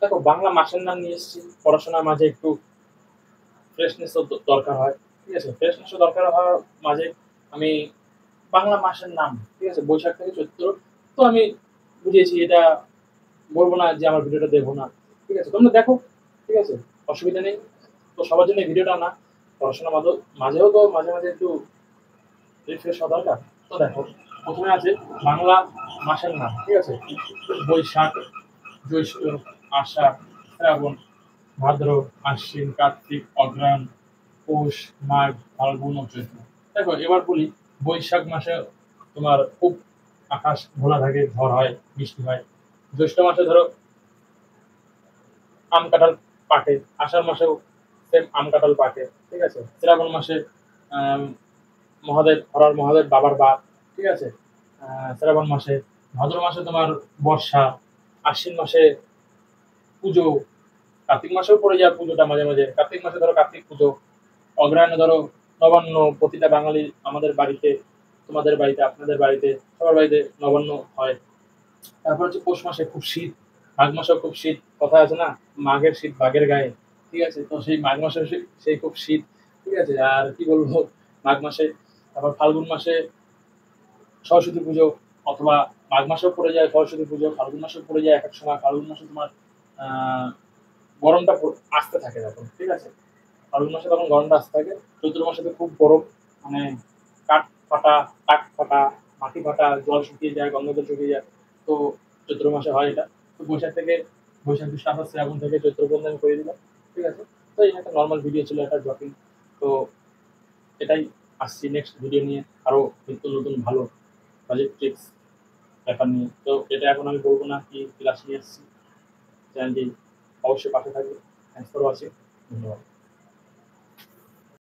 দেখো বাংলা মাসের নাম নিয়ে এসেছি, পড়াশোনার মাঝে একটু ফ্রেশনেসও দরকার হয়। ঠিক আছে? ফ্রেশনেসও দরকার হওয়ার মাঝে আমি বাংলা মাসের নাম, ঠিক আছে? বৈশাখ থেকে চৈত্র। তো আমি বুঝিয়েছি এটা বলব না যে আমার ভিডিওটা দেখো না। ঠিক আছে? তোমরা দেখো, ঠিক আছে? অসুবিধা নেই। তো সবার জন্য এই ভিডিওটা না। পড়াশোনার মাঝেও তো মাঝে, মাঝে একটু রিফ্রেশ হওয়া দরকার। তো দেখো, ১ম এ আছে বাংলা মাসের নাম, ঠিক আছে? বৈশাখ, জ্যৈষ্ঠ, আষাঢ়, শ্রাবণ, ভাদ্র, আশ্বিন, কার্তিক, অঘ্রাণ, পৌষ, মাঘ, ফাল্গুন ও চৈত্র। দেখো এবার বলি, বৈশাখ মাসে তোমার খুব আকাশ ঘোলা থাকে, ঝড় হয়, বৃষ্টি হয়। জ্যৈষ্ঠ মাসে ধরো আম কাঁঠাল পাকে, আষাঢ় মাসেও সেম আম কাঁঠাল পাকে, ঠিক আছে? শ্রাবণ মাসে আম মহাদেব, হর মহাদেব বাবার বাপ, ঠিক আছে? শ্রাবণ মাসে, ভাদ্র মাসে তোমার বর্ষা, আশ্বিন মাসে পুজো, কার্তিক মাসেও পড়ে যায় পুজোটা মাঝে, মাঝে। কার্তিক মাসে ধরো কার্তিক পুজো, অগ্রহায়ণে ধরো নবান্ন, প্রতিটা বাঙালি আমাদের বাড়িতে, তোমাদের বাড়িতে, আপনাদের বাড়িতে, সবার বাড়িতে নবান্ন হয়। তারপর হচ্ছে পৌষ মাসে খুব শীত, মাঘ মাসেও খুব শীত। কথা আছে না? মাঘের শীত বাঘের গায়ে। ঠিক আছে? তো সেই মাঘ মাসে সেই খুব শীত। ঠিক আছে? আর কি বলবো, মাঘ মাসে, তারপর ফাল্গুন মাসে সরস্বতী পুজো, অথবা মাঘ মাসেও পড়ে যায় সরস্বতী পুজো, ফাল্গুন মাসেও পড়ে যায় এক এক সময়। ফাল্গুন মাসে তোমার আহ গরমটা আসতে থাকে তখন, ঠিক আছে? ফাল্গুন মাসে তখন গরমটা আসতে থাকে। চৈত্র মাসে তো খুব গরম, মানে কাঠ ফাটা, কাঠ ফাটা, মাটি ফাটা, জল শুকিয়ে যায়, গঙ্গা জল শুকিয়ে যায়। তো চৈত্র মাসে হয় এটা। তো বৈশাখ জ্যৈষ্ঠ আষাঢ় শ্রাবণ থেকে চৈত্র পর্যন্ত আমি করে দিলাম। ঠিক আছে? তো এই একটা নর্মাল ভিডিও ছিল, একটা জটিল। তো এটাই, আসছি নেক্সট ভিডিও নিয়ে আরো নিত্য নতুন ভালো বাজেট ট্রিক্স ব্যাপার নিয়ে। তো এটা এখন আমি বলবো না কি ক্লাস নিয়ে এসেছি। চ্যানেলটি অবশ্যই পাশে থাকবে। Thanks for watching. ধন্যবাদ।